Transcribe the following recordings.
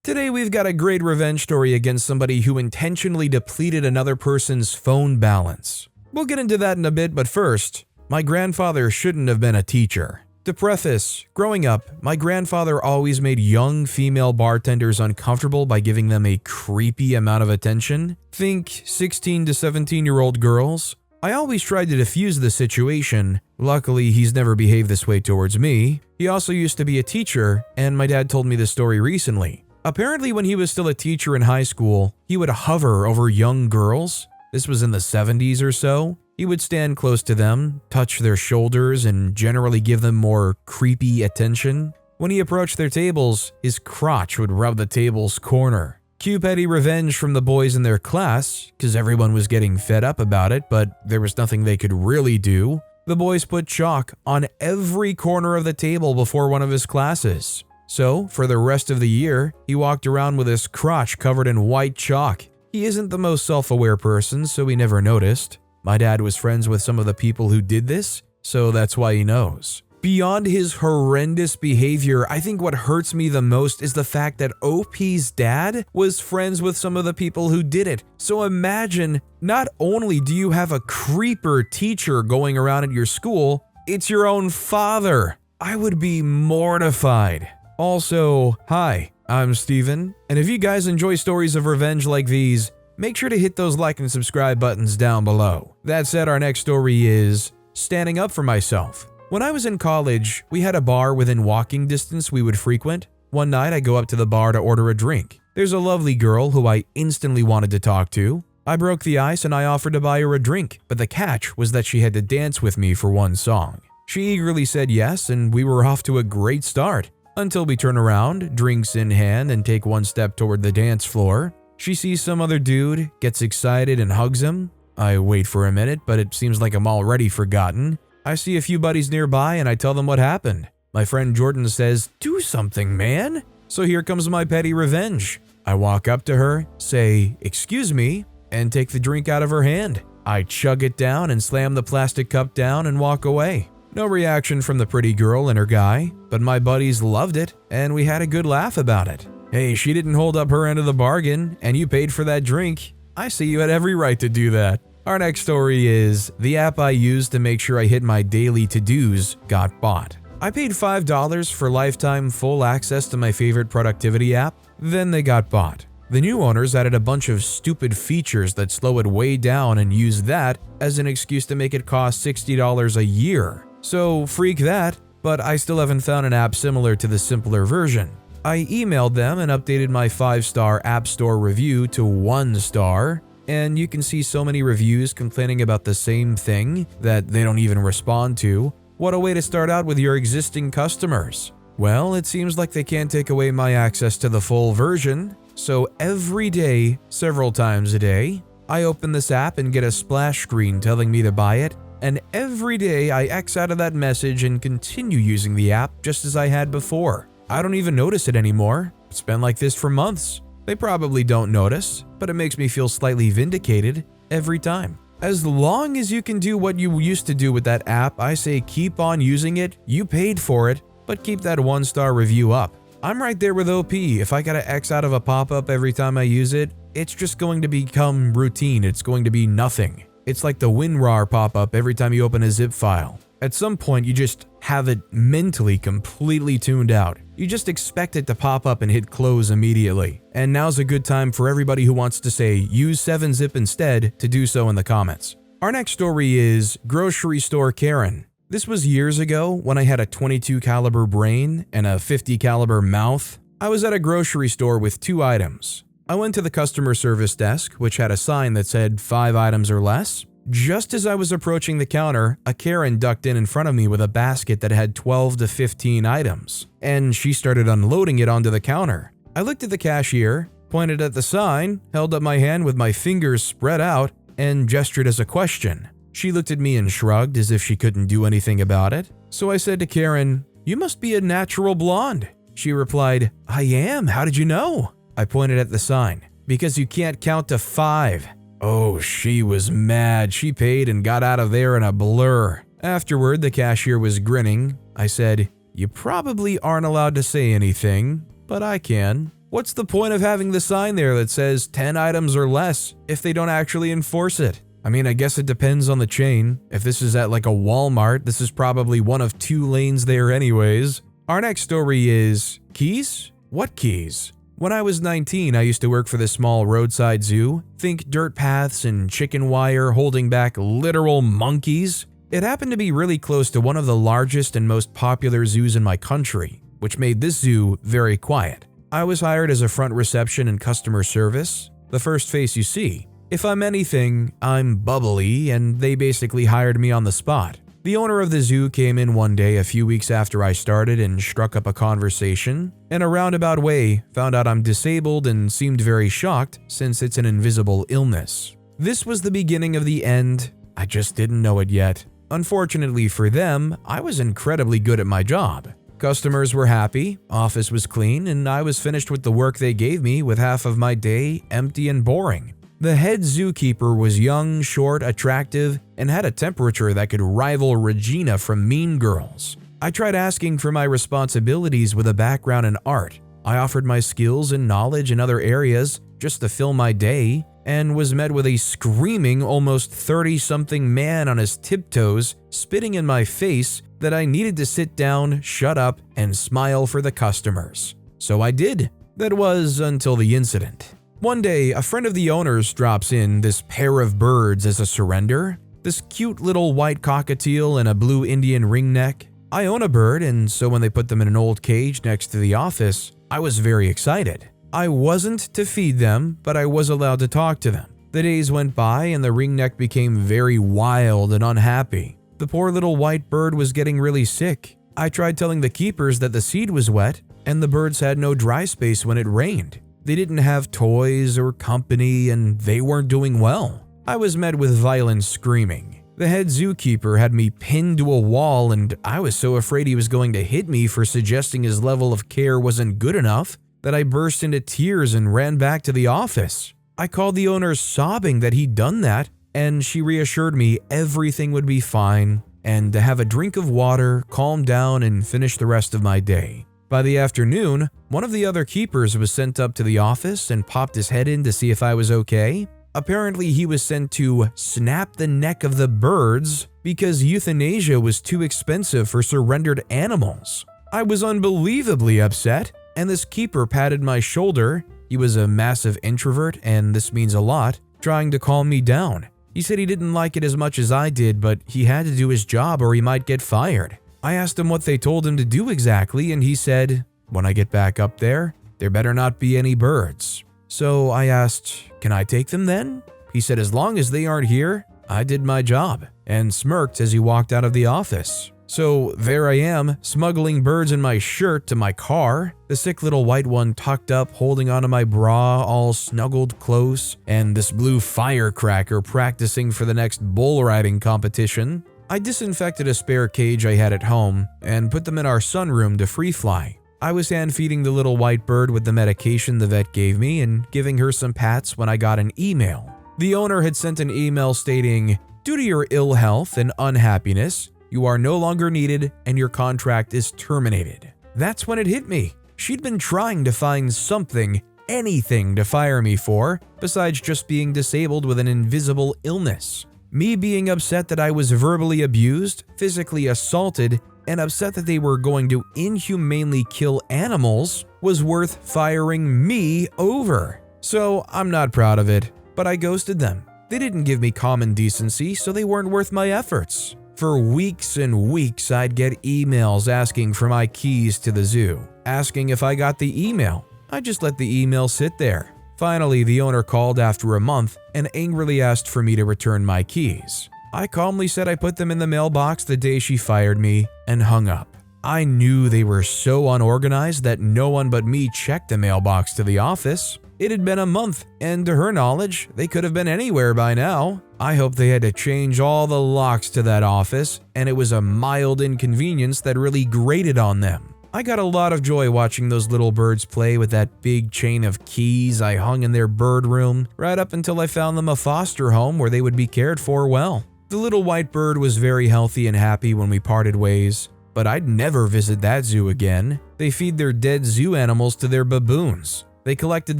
Today we've got a great revenge story against somebody who intentionally depleted another person's phone balance. We'll get into that in a bit, but first, my grandfather shouldn't have been a teacher. To preface, growing up, my grandfather always made young female bartenders uncomfortable by giving them a creepy amount of attention. Think 16 to 17-year-old girls. I always tried to defuse the situation. Luckily, he's never behaved this way towards me. He also used to be a teacher, and my dad told me this story recently. Apparently, when he was still a teacher in high school, he would hover over young girls. This was in the 70s or so. He would stand close to them, touch their shoulders, and generally give them more creepy attention. When he approached their tables, his crotch would rub the table's corner. Cue petty revenge from the boys in their class, because everyone was getting fed up about it, but there was nothing they could really do. The boys put chalk on every corner of the table before one of his classes. So, for the rest of the year, he walked around with his crotch covered in white chalk. He isn't the most self-aware person, so he never noticed. My dad was friends with some of the people who did this, so that's why he knows. Beyond his horrendous behavior, I think what hurts me the most is the fact that OP's dad was friends with some of the people who did it. So imagine, not only do you have a creeper teacher going around at your school, it's your own father. I would be mortified. Also, hi, I'm Steven, and if you guys enjoy stories of revenge like these, make sure to hit those like and subscribe buttons down below. That said, our next story is standing up for myself. When I was in college, we had a bar within walking distance we would frequent. One night, I go up to the bar to order a drink. There's a lovely girl who I instantly wanted to talk to. I broke the ice and I offered to buy her a drink, but the catch was that she had to dance with me for one song. She eagerly said yes, and we were off to a great start. Until we turn around, drinks in hand, and take one step toward the dance floor. She sees some other dude, gets excited and hugs him. I wait for a minute, but it seems like I'm already forgotten. I see a few buddies nearby and I tell them what happened. My friend Jordan says, "Do something, man." So here comes my petty revenge. I walk up to her, say, "Excuse me," and take the drink out of her hand. I chug it down and slam the plastic cup down and walk away. No reaction from the pretty girl and her guy, but my buddies loved it and we had a good laugh about it. Hey, she didn't hold up her end of the bargain and you paid for that drink. I see you had every right to do that. Our next story is the app I used to make sure I hit my daily to-dos got bought. I paid $5 for lifetime full access to my favorite productivity app, then they got bought. The new owners added a bunch of stupid features that slow it way down and used that as an excuse to make it cost $60 a year. So freak that, but I still haven't found an app similar to the simpler version. I emailed them and updated my 5-star App Store review to 1 star, and you can see so many reviews complaining about the same thing that they don't even respond to. What a way to start out with your existing customers. Well, it seems like they can't take away my access to the full version, so every day, several times a day, I open this app and get a splash screen telling me to buy it. And every day I X out of that message and continue using the app just as I had before. I don't even notice it anymore. It's been like this for months. They probably don't notice, but it makes me feel slightly vindicated every time. As long as you can do what you used to do with that app, I say keep on using it. You paid for it, but keep that 1-star review up. I'm right there with OP. If I gotta X out of a pop-up every time I use it, it's just going to become routine. It's going to be nothing. It's like the WinRAR pop-up every time you open a zip file. At some point, you just have it mentally completely tuned out. You just expect it to pop up and hit close immediately. And now's a good time for everybody who wants to say use 7-zip instead to do so in the comments. Our next story is Grocery Store Karen. This was years ago when I had a .22 caliber brain and a .50 caliber mouth. I was at a grocery store with 2 items. I went to the customer service desk, which had a sign that said 5 items or less. Just as I was approaching the counter, a Karen ducked in front of me with a basket that had 12 to 15 items, and she started unloading it onto the counter. I looked at the cashier, pointed at the sign, held up my hand with my fingers spread out, and gestured as a question. She looked at me and shrugged as if she couldn't do anything about it. So I said to Karen, "You must be a natural blonde." She replied, "I am. How did you know?" I pointed at the sign. "Because you can't count to 5. Oh, she was mad. She paid and got out of there in a blur. Afterward, the cashier was grinning. I said, "You probably aren't allowed to say anything, but I can." What's the point of having the sign there that says 10 items or less if they don't actually enforce it? I mean, I guess it depends on the chain. If this is at like a Walmart, this is probably one of 2 lanes there anyways. Our next story is keys? What keys? When I was 19, I used to work for this small roadside zoo. Think dirt paths and chicken wire holding back literal monkeys. It happened to be really close to one of the largest and most popular zoos in my country, which made this zoo very quiet. I was hired as a front reception and customer service, the first face you see. If I'm anything, I'm bubbly, and they basically hired me on the spot. The owner of the zoo came in one day a few weeks after I started and struck up a conversation. In a roundabout way, found out I'm disabled and seemed very shocked since it's an invisible illness. This was the beginning of the end. I just didn't know it yet. Unfortunately for them, I was incredibly good at my job. Customers were happy, office was clean, and I was finished with the work they gave me with half of my day empty and boring. The head zookeeper was young, short, attractive, and had a temperature that could rival Regina from Mean Girls. I tried asking for my responsibilities with a background in art. I offered my skills and knowledge in other areas just to fill my day, and was met with a screaming, almost 30-something man on his tiptoes, spitting in my face that I needed to sit down, shut up, and smile for the customers. So I did. That was until the incident. One day, a friend of the owner's drops in this pair of birds as a surrender. This cute little white cockatiel and a blue Indian ringneck. I own a bird, and so when they put them in an old cage next to the office, I was very excited. I wasn't to feed them, but I was allowed to talk to them. The days went by and the ringneck became very wild and unhappy. The poor little white bird was getting really sick. I tried telling the keepers that the seed was wet, and the birds had no dry space when it rained. They didn't have toys or company, and they weren't doing well. I was met with violent screaming. The head zookeeper had me pinned to a wall, and I was so afraid he was going to hit me for suggesting his level of care wasn't good enough that I burst into tears and ran back to the office. I called the owner sobbing that he'd done that, and she reassured me everything would be fine and to have a drink of water, calm down, and finish the rest of my day. By the afternoon, one of the other keepers was sent up to the office and popped his head in to see if I was okay. Apparently, he was sent to snap the neck of the birds because euthanasia was too expensive for surrendered animals. I was unbelievably upset, and this keeper patted my shoulder. He was a massive introvert, and this means a lot, trying to calm me down. He said he didn't like it as much as I did, but he had to do his job or he might get fired. I asked him what they told him to do exactly, and he said, "When I get back up there better not be any birds." So I asked, "Can I take them then?" He said, "As long as they aren't here, I did my job," and smirked as he walked out of the office. So there I am, smuggling birds in my shirt to my car, the sick little white one tucked up, holding onto my bra, all snuggled close, and this blue firecracker practicing for the next bull riding competition. I disinfected a spare cage I had at home and put them in our sunroom to free fly. I was hand feeding the little white bird with the medication the vet gave me and giving her some pats when I got an email. The owner had sent an email stating, "Due to your ill health and unhappiness, you are no longer needed and your contract is terminated." That's when it hit me. She'd been trying to find something, anything to fire me for, besides just being disabled with an invisible illness. Me being upset that I was verbally abused, physically assaulted, and upset that they were going to inhumanely kill animals was worth firing me over. So I'm not proud of it, but I ghosted them. They didn't give me common decency, so they weren't worth my efforts. For weeks and weeks, I'd get emails asking for my keys to the zoo, asking if I got the email. I just let the email sit there. Finally, the owner called after a month and angrily asked for me to return my keys. I calmly said I put them in the mailbox the day she fired me and hung up. I knew they were so unorganized that no one but me checked the mailbox to the office. It had been a month, and to her knowledge, they could have been anywhere by now. I hope they had to change all the locks to that office, and it was a mild inconvenience that really grated on them. I got a lot of joy watching those little birds play with that big chain of keys I hung in their bird room, right up until I found them a foster home where they would be cared for well. The little white bird was very healthy and happy when we parted ways, but I'd never visit that zoo again. They feed their dead zoo animals to their baboons. They collected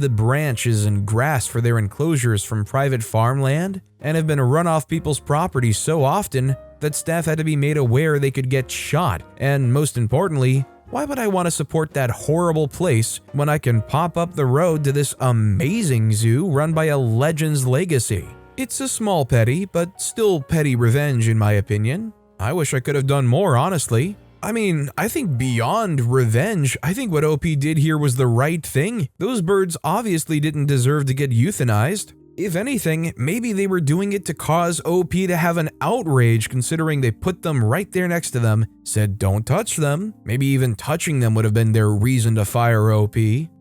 the branches and grass for their enclosures from private farmland and have been run off people's property so often that staff had to be made aware they could get shot. And most importantly, why would I want to support that horrible place when I can pop up the road to this amazing zoo run by a legend's legacy? It's a small petty, but still petty revenge in my opinion. I wish I could have done more, honestly. I mean, I think beyond revenge, I think what OP did here was the right thing. Those birds obviously didn't deserve to get euthanized. If anything, maybe they were doing it to cause OP to have an outrage considering they put them right there next to them, said don't touch them. Maybe even touching them would have been their reason to fire OP.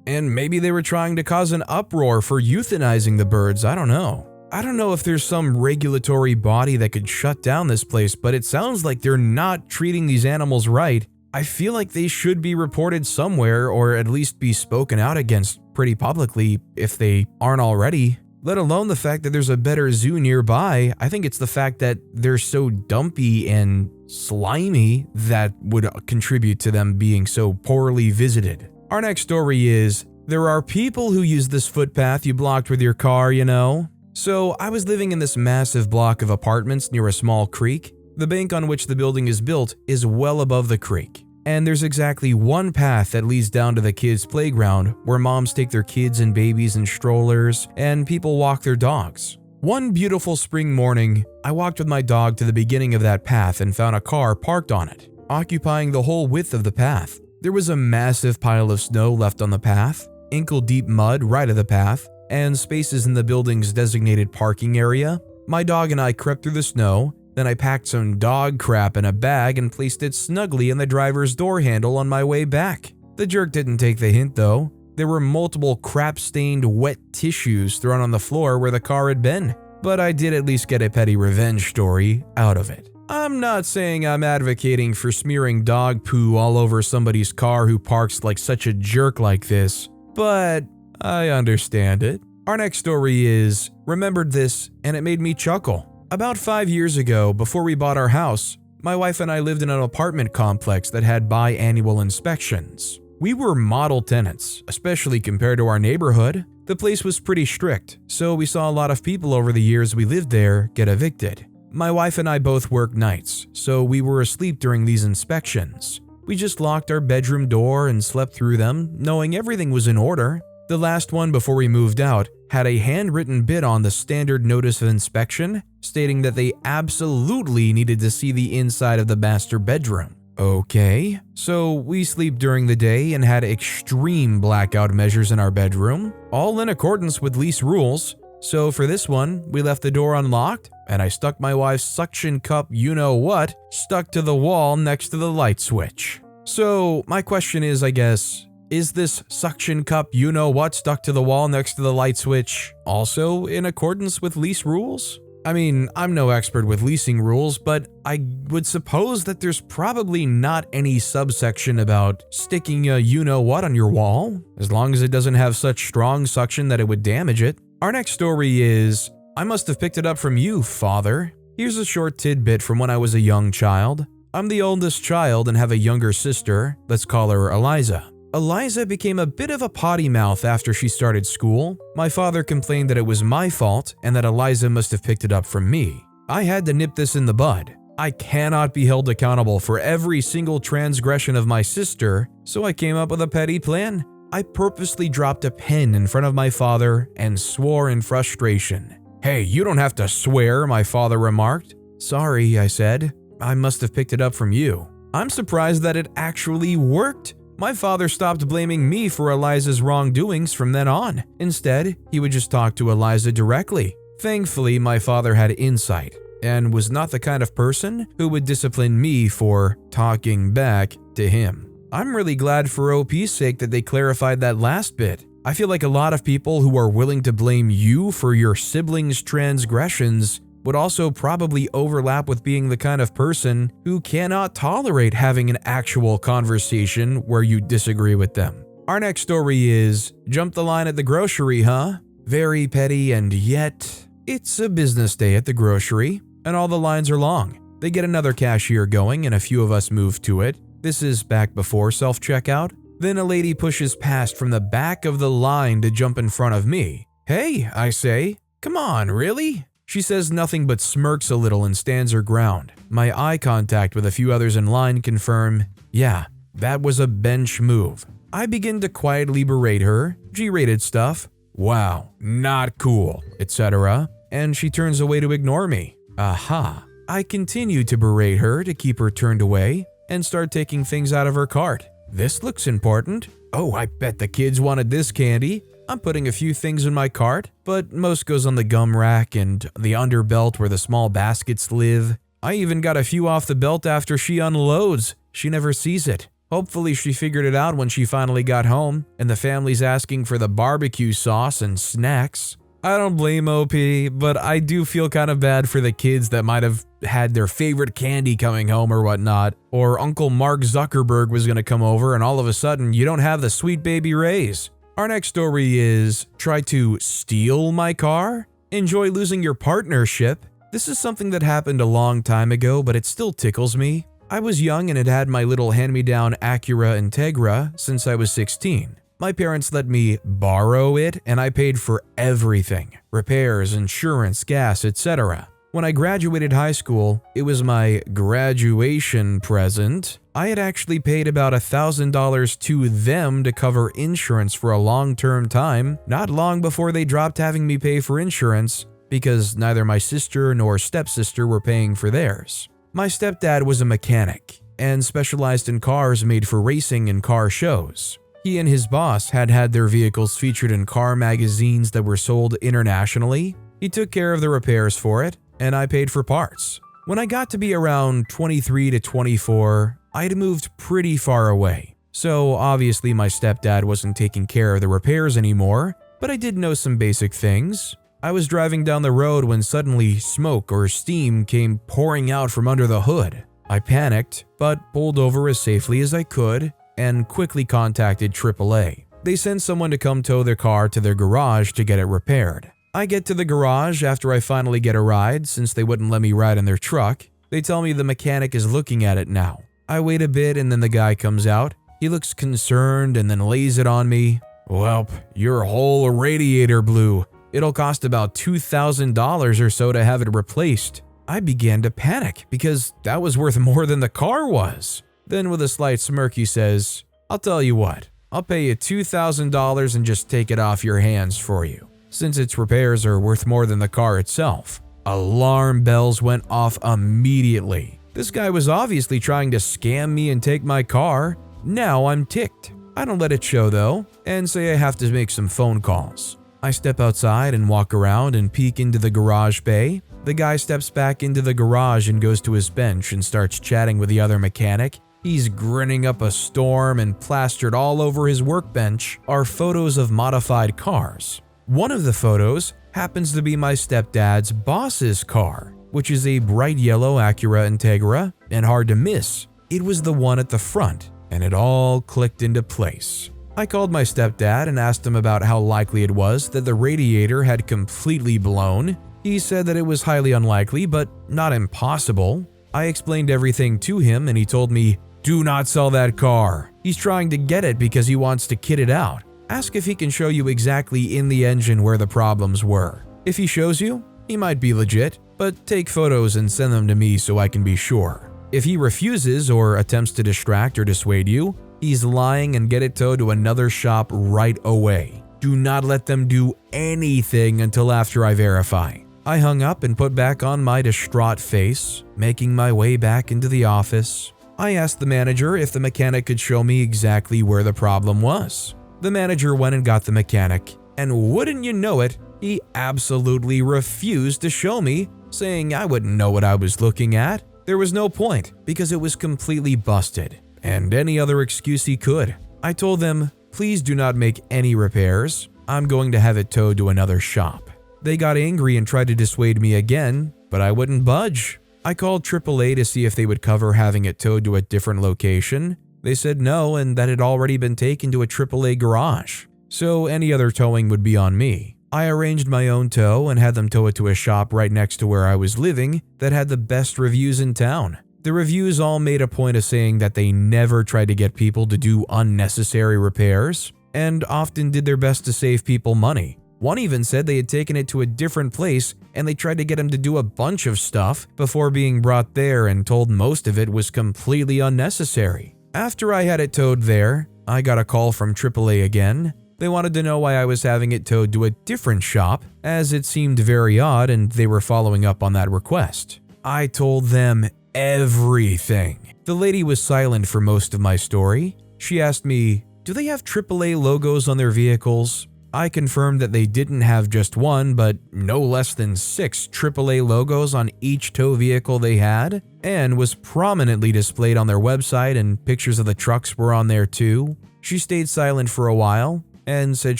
And maybe they were trying to cause an uproar for euthanizing the birds, I don't know. I don't know if there's some regulatory body that could shut down this place, but it sounds like they're not treating these animals right. I feel like they should be reported somewhere or at least be spoken out against pretty publicly if they aren't already. Let alone the fact that there's a better zoo nearby. I think it's the fact that they're so dumpy and slimy that would contribute to them being so poorly visited. Our next story is, there are people who use this footpath you blocked with your car, you know? So I was living in this massive block of apartments near a small creek. The bank on which the building is built is well above the creek. And there's exactly one path that leads down to the kids' playground where moms take their kids and babies in strollers and people walk their dogs. One beautiful spring morning, I walked with my dog to the beginning of that path and found a car parked on it, occupying the whole width of the path. There was a massive pile of snow left on the path, ankle-deep mud right of the path, and spaces in the building's designated parking area. My dog and I crept through the snow, then I packed some dog crap in a bag and placed it snugly in the driver's door handle on my way back. The jerk didn't take the hint though. There were multiple crap-stained wet tissues thrown on the floor where the car had been, but I did at least get a petty revenge story out of it. I'm not saying I'm advocating for smearing dog poo all over somebody's car who parks like such a jerk like this, but I understand it. Our next story is, remembered this and it made me chuckle. About 5 years ago, before we bought our house, my wife and I lived in an apartment complex that had biannual inspections. We were model tenants, especially compared to our neighborhood. The place was pretty strict, so we saw a lot of people over the years we lived there get evicted. My wife and I both worked nights, so we were asleep during these inspections. We just locked our bedroom door and slept through them, knowing everything was in order. The last one before we moved out had a handwritten bit on the standard notice of inspection stating that they absolutely needed to see the inside of the master bedroom. Okay, so we sleep during the day and had extreme blackout measures in our bedroom, all in accordance with lease rules. So for this one, we left the door unlocked and I stuck my wife's suction cup you-know-what stuck to the wall next to the light switch. So my question is, I guess, is this suction cup you-know-what stuck to the wall next to the light switch also in accordance with lease rules? I mean, I'm no expert with leasing rules, but I would suppose that there's probably not any subsection about sticking a you-know-what on your wall, as long as it doesn't have such strong suction that it would damage it. Our next story is, I must have picked it up from you, father. Here's a short tidbit from when I was a young child. I'm the oldest child and have a younger sister. Let's call her Eliza. Eliza became a bit of a potty mouth after she started school. My father complained that it was my fault and that Eliza must have picked it up from me. I had to nip this in the bud. I cannot be held accountable for every single transgression of my sister, so I came up with a petty plan. I purposely dropped a pen in front of my father and swore in frustration. "Hey, you don't have to swear," my father remarked. "Sorry," I said. "I must have picked it up from you." I'm surprised that it actually worked. My father stopped blaming me for Eliza's wrongdoings from then on. Instead, he would just talk to Eliza directly. Thankfully, my father had insight and was not the kind of person who would discipline me for talking back to him. I'm really glad for OP's sake that they clarified that last bit. I feel like a lot of people who are willing to blame you for your siblings' transgressions would also probably overlap with being the kind of person who cannot tolerate having an actual conversation where you disagree with them. Our next story is, jump the line at the grocery, huh? Very petty, and yet it's a business day at the grocery and all the lines are long. They get another cashier going and a few of us move to it. This is back before self-checkout. Then a lady pushes past from the back of the line to jump in front of me. "Hey," I say. "Come on, really?" She says nothing but smirks a little and stands her ground. My eye contact with a few others in line confirm, yeah, that was a bench move. I begin to quietly berate her, G-rated stuff, "Wow, not cool," etc., and she turns away to ignore me. Aha. I continue to berate her to keep her turned away and start taking things out of her cart. This looks important. Oh, I bet the kids wanted this candy. I'm putting a few things in my cart, but most goes on the gum rack and the underbelt where the small baskets live. I even got a few off the belt after she unloads. She never sees it. Hopefully she figured it out when she finally got home and the family's asking for the barbecue sauce and snacks. I don't blame OP, but I do feel kind of bad for the kids that might have had their favorite candy coming home or whatnot, or Uncle Mark Zuckerberg was going to come over and all of a sudden you don't have the sweet baby Rays. Our next story is, try to steal my car? Enjoy losing your partnership? This is something that happened a long time ago, but it still tickles me. I was young and had had my little hand-me-down Acura Integra since I was 16. My parents let me borrow it and I paid for everything, repairs, insurance, gas, etc. When I graduated high school, it was my graduation present. I had actually paid about $1,000 to them to cover insurance for a long-term time, not long before they dropped having me pay for insurance because neither my sister nor stepsister were paying for theirs. My stepdad was a mechanic and specialized in cars made for racing and car shows. He and his boss had had their vehicles featured in car magazines that were sold internationally. He took care of the repairs for it, and I paid for parts. When I got to be around 23 to 24, I'd moved pretty far away. So obviously my stepdad wasn't taking care of the repairs anymore, but I did know some basic things. I was driving down the road when suddenly smoke or steam came pouring out from under the hood. I panicked, but pulled over as safely as I could and quickly contacted AAA. They sent someone to come tow their car to their garage to get it repaired. I get to the garage after I finally get a ride since they wouldn't let me ride in their truck. They tell me the mechanic is looking at it now. I wait a bit and then the guy comes out. He looks concerned and then lays it on me. "Welp, your whole radiator blew. It'll cost about $2,000 or so to have it replaced." I began to panic because that was worth more than the car was. Then with a slight smirk he says, "I'll tell you what, I'll pay you $2,000 and just take it off your hands for you, since its repairs are worth more than the car itself." Alarm bells went off immediately. This guy was obviously trying to scam me and take my car. Now I'm ticked. I don't let it show though, and say I have to make some phone calls. I step outside and walk around and peek into the garage bay. The guy steps back into the garage and goes to his bench and starts chatting with the other mechanic. He's grinning up a storm, and plastered all over his workbench are photos of modified cars. One of the photos happens to be my stepdad's boss's car, which is a bright yellow Acura Integra and hard to miss. It was the one at the front, and it all clicked into place. I called my stepdad and asked him about how likely it was that the radiator had completely blown. He said that it was highly unlikely, but not impossible. I explained everything to him and he told me, "Do not sell that car. He's trying to get it because he wants to kit it out. Ask if he can show you exactly in the engine where the problems were. If he shows you, he might be legit, but take photos and send them to me so I can be sure. If he refuses or attempts to distract or dissuade you, he's lying and get it towed to another shop right away. Do not let them do anything until after I verify." I hung up and put back on my distraught face, making my way back into the office. I asked the manager if the mechanic could show me exactly where the problem was. The manager went and got the mechanic, and wouldn't you know it, he absolutely refused to show me, saying I wouldn't know what I was looking at. There was no point because it was completely busted, and any other excuse he could. I told them, "Please do not make any repairs. I'm going to have it towed to another shop." They got angry and tried to dissuade me again, but I wouldn't budge. I called AAA to see if they would cover having it towed to a different location. They said no and that it had already been taken to a AAA garage, so any other towing would be on me. I arranged my own tow and had them tow it to a shop right next to where I was living that had the best reviews in town. The reviews all made a point of saying that they never tried to get people to do unnecessary repairs and often did their best to save people money. One even said they had taken it to a different place and they tried to get him to do a bunch of stuff before being brought there and told most of it was completely unnecessary. After I had it towed there, I got a call from AAA again. They wanted to know why I was having it towed to a different shop, as it seemed very odd and they were following up on that request. I told them everything. The lady was silent for most of my story. She asked me, "Do they have AAA logos on their vehicles?" I confirmed that they didn't have just one, but no less than 6 AAA logos on each tow vehicle they had, and was prominently displayed on their website, and pictures of the trucks were on there too. She stayed silent for a while and said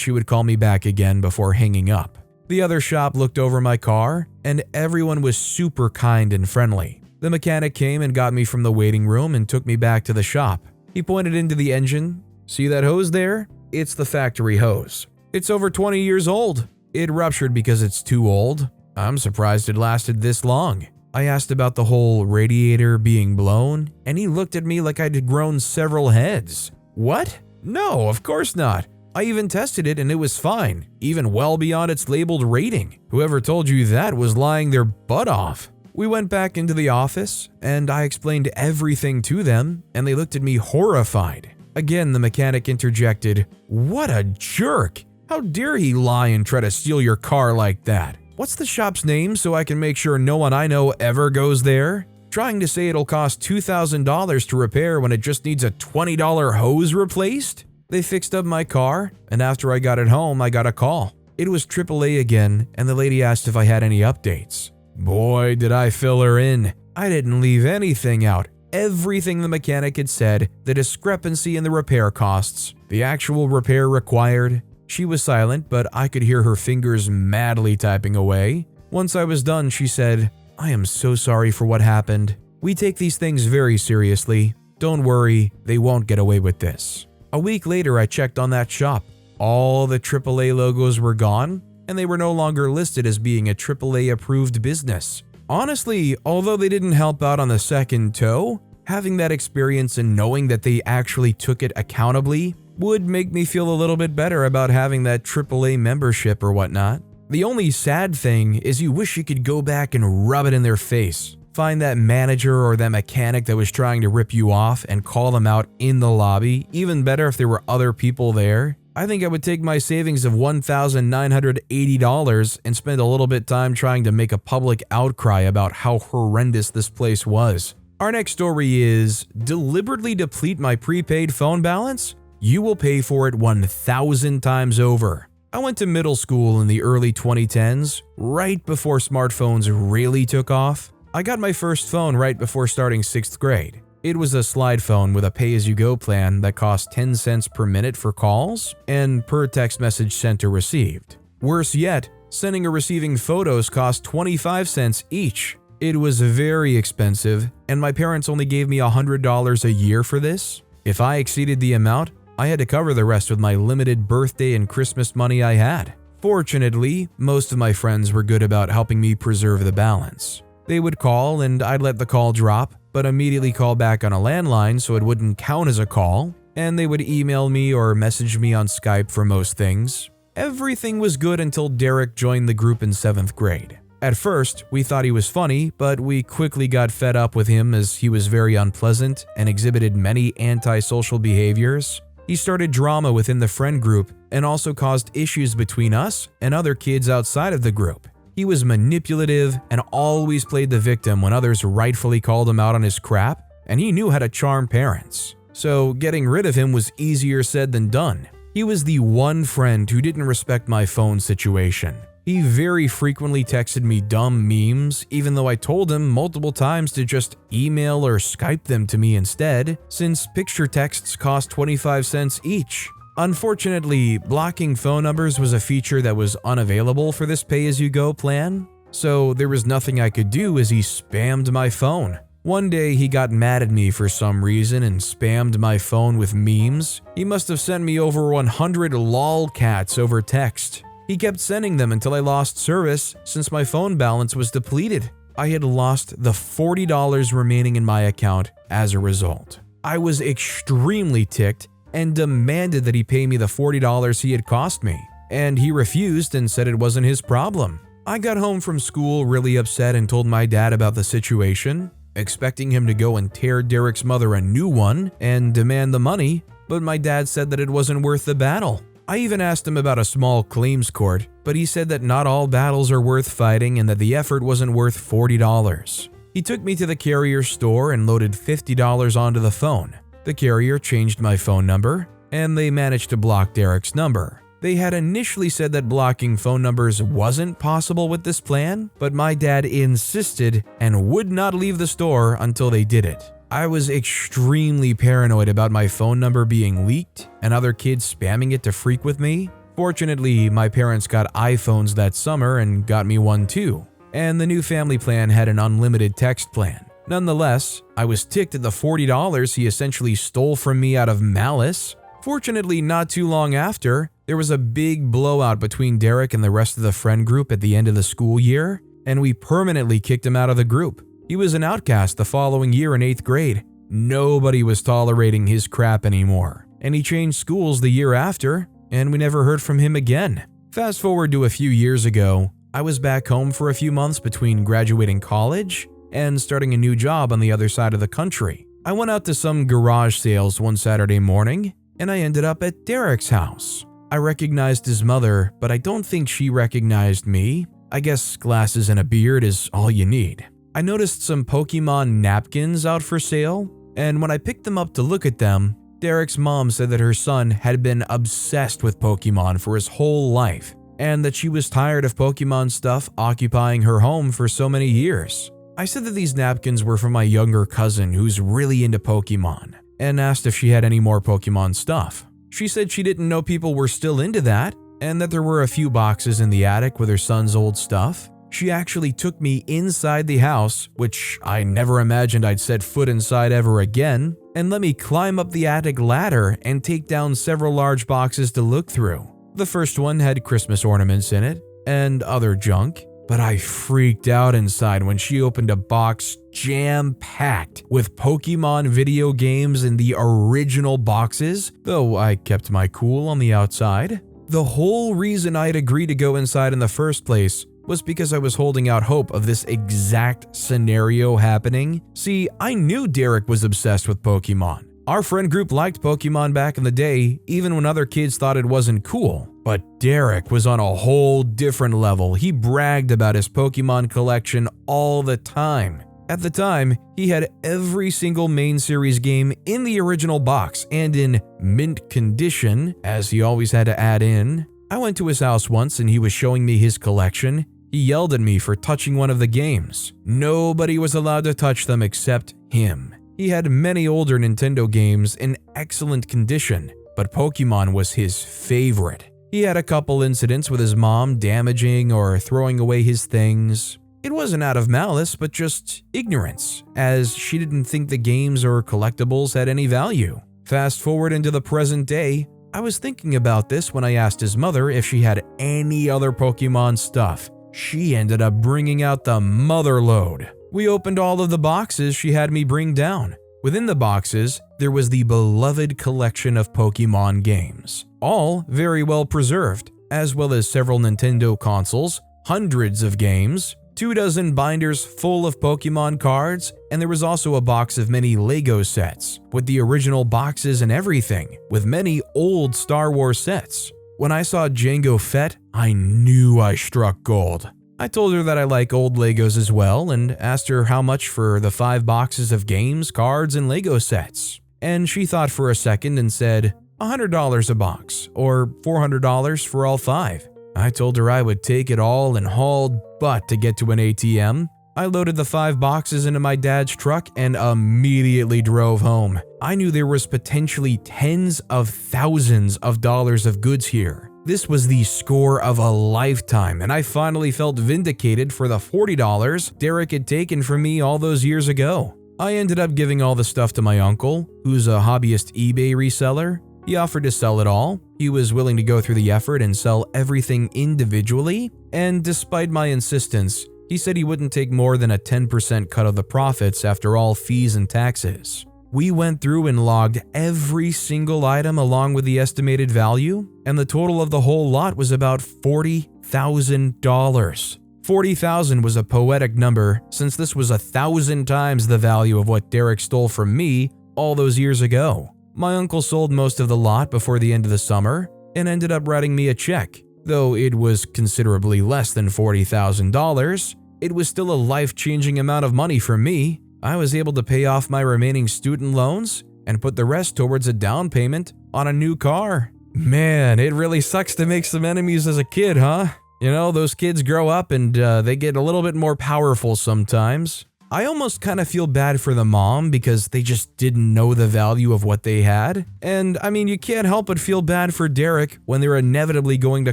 she would call me back again before hanging up. The other shop looked over my car, and everyone was super kind and friendly. The mechanic came and got me from the waiting room and took me back to the shop. He pointed into the engine. "See that hose there? It's the factory hose. It's over 20 years old. It ruptured because it's too old. I'm surprised it lasted this long." I asked about the whole radiator being blown, and he looked at me like I'd grown several heads. "What? No, of course not. I even tested it and it was fine, even well beyond its labeled rating. Whoever told you that was lying their butt off." We went back into the office, and I explained everything to them, and they looked at me horrified. Again, the mechanic interjected, "What a jerk! How dare he lie and try to steal your car like that? What's the shop's name so I can make sure no one I know ever goes there? Trying to say it'll cost $2,000 to repair when it just needs a $20 hose replaced?" They fixed up my car, and after I got it home, I got a call. It was AAA again, and the lady asked if I had any updates. Boy, did I fill her in. I didn't leave anything out. Everything the mechanic had said, the discrepancy in the repair costs, the actual repair required. She was silent, but I could hear her fingers madly typing away. Once I was done, she said, "I am so sorry for what happened. We take these things very seriously. Don't worry, they won't get away with this." A week later, I checked on that shop. All the AAA logos were gone, and they were no longer listed as being a AAA approved business. Honestly, although they didn't help out on the second tow, having that experience and knowing that they actually took it accountably would make me feel a little bit better about having that AAA membership or whatnot. The only sad thing is you wish you could go back and rub it in their face. Find that manager or that mechanic that was trying to rip you off and call them out in the lobby. Even better if there were other people there. I think I would take my savings of $1,980 and spend a little bit time trying to make a public outcry about how horrendous this place was. Our next story is, deliberately deplete my prepaid phone balance? You will pay for it 1,000 times over. I went to middle school in the early 2010s, right before smartphones really took off. I got my first phone right before starting 6th grade. It was a slide phone with a pay-as-you-go plan that cost 10 cents per minute for calls and per text message sent or received. Worse yet, sending or receiving photos cost 25 cents each. It was very expensive, and my parents only gave me $100 a year for this. If I exceeded the amount, I had to cover the rest with my limited birthday and Christmas money I had. Fortunately, most of my friends were good about helping me preserve the balance. They would call and I'd let the call drop, but immediately call back on a landline so it wouldn't count as a call, and they would email me or message me on Skype for most things. Everything was good until Derek joined the group in 7th grade. At first, we thought he was funny, but we quickly got fed up with him as he was very unpleasant and exhibited many antisocial behaviors. He started drama within the friend group and also caused issues between us and other kids outside of the group. He was manipulative and always played the victim when others rightfully called him out on his crap, and he knew how to charm parents. So getting rid of him was easier said than done. He was the one friend who didn't respect my phone situation. He very frequently texted me dumb memes, even though I told him multiple times to just email or Skype them to me instead, since picture texts cost 25 cents each. Unfortunately, blocking phone numbers was a feature that was unavailable for this pay-as-you-go plan, so there was nothing I could do as he spammed my phone. One day he got mad at me for some reason and spammed my phone with memes. He must have sent me over 100 lolcats over text. He kept sending them until I lost service since my phone balance was depleted. I had lost the $40 remaining in my account as a result. I was extremely ticked and demanded that he pay me the $40 he had cost me, and he refused and said it wasn't his problem. I got home from school really upset and told my dad about the situation, expecting him to go and tear Derek's mother a new one and demand the money, but my dad said that it wasn't worth the battle. I even asked him about a small claims court, but he said that not all battles are worth fighting and that the effort wasn't worth $40. He took me to the carrier store and loaded $50 onto the phone. The carrier changed my phone number, and they managed to block Derek's number. They had initially said that blocking phone numbers wasn't possible with this plan, but my dad insisted and would not leave the store until they did it. I was extremely paranoid about my phone number being leaked and other kids spamming it to freak with me. Fortunately, my parents got iPhones that summer and got me one too, and the new family plan had an unlimited text plan. Nonetheless, I was ticked at the $40 he essentially stole from me out of malice. Fortunately, not too long after, there was a big blowout between Derek and the rest of the friend group at the end of the school year, and we permanently kicked him out of the group. He was an outcast the following year in 8th grade. Nobody was tolerating his crap anymore, and he changed schools the year after, and we never heard from him again. Fast forward to a few years ago, I was back home for a few months between graduating college and starting a new job on the other side of the country. I went out to some garage sales one Saturday morning, and I ended up at Derek's house. I recognized his mother, but I don't think she recognized me. I guess glasses and a beard is all you need. I noticed some Pokemon napkins out for sale, and when I picked them up to look at them, Derek's mom said that her son had been obsessed with Pokemon for his whole life, and that she was tired of Pokemon stuff occupying her home for so many years. I said that these napkins were for my younger cousin who's really into Pokemon, and asked if she had any more Pokemon stuff. She said she didn't know people were still into that, and that there were a few boxes in the attic with her son's old stuff. She actually took me inside the house, which I never imagined I'd set foot inside ever again, and let me climb up the attic ladder and take down several large boxes to look through. The first one had Christmas ornaments in it and other junk, but I freaked out inside when she opened a box jam-packed with Pokemon video games in the original boxes, though I kept my cool on the outside. The whole reason I'd agreed to go inside in the first place was because I was holding out hope of this exact scenario happening. See, I knew Derek was obsessed with Pokemon. Our friend group liked Pokemon back in the day, even when other kids thought it wasn't cool. But Derek was on a whole different level. He bragged about his Pokemon collection all the time. At the time, he had every single main series game in the original box and in mint condition, as he always had to add in. I went to his house once and he was showing me his collection. He yelled at me for touching one of the games. Nobody was allowed to touch them except him. He had many older Nintendo games in excellent condition, but Pokemon was his favorite. He had a couple incidents with his mom damaging or throwing away his things. It wasn't out of malice, but just ignorance, as she didn't think the games or collectibles had any value. Fast forward into the present day, I was thinking about this when I asked his mother if she had any other Pokemon stuff. She ended up bringing out the mother load. We opened all of the boxes she had me bring down. Within the boxes, there was the beloved collection of Pokemon games, all very well preserved, as well as several Nintendo consoles, hundreds of games, 24 binders full of Pokemon cards, and there was also a box of many Lego sets, with the original boxes and everything, with many old Star Wars sets. When I saw Jango Fett, I knew I struck gold. I told her that I like old Legos as well and asked her how much for the 5 boxes of games, cards, and Lego sets. And she thought for a second and said, $100 a box, or $400 for all 5. I told her I would take it all and hauled butt to get to an ATM. I loaded the 5 boxes into my dad's truck and immediately drove home. I knew there was potentially tens of thousands of dollars of goods here. This was the score of a lifetime, and I finally felt vindicated for the $40 Derek had taken from me all those years ago. I ended up giving all the stuff to my uncle, who's a hobbyist eBay reseller. He offered to sell it all. He was willing to go through the effort and sell everything individually, and despite my insistence, He said he wouldn't take more than a 10% cut of the profits after all fees and taxes. We went through and logged every single item along with the estimated value, and the total of the whole lot was about $40,000. 40,000 was a poetic number since this was 1,000 times the value of what Derek stole from me all those years ago. My uncle sold most of the lot before the end of the summer and ended up writing me a check. Though it was considerably less than $40,000, it was still a life-changing amount of money for me. I was able to pay off my remaining student loans and put the rest towards a down payment on a new car. Man, it really sucks to make some enemies as a kid, huh? You know, those kids grow up and they get a little bit more powerful sometimes. I almost kind of feel bad for the mom because they just didn't know the value of what they had. And I mean, you can't help but feel bad for Derek when they're inevitably going to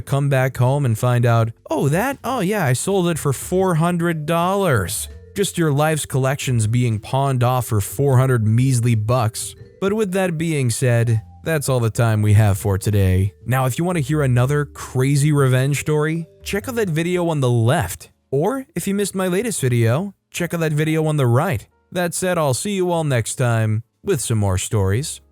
come back home and find out, oh yeah, I sold it for $400. Just your life's collections being pawned off for 400 measly bucks. But with that being said, that's all the time we have for today. Now, if you want to hear another crazy revenge story, check out that video on the left. Or if you missed my latest video, check out that video on the right. That said, I'll see you all next time with some more stories.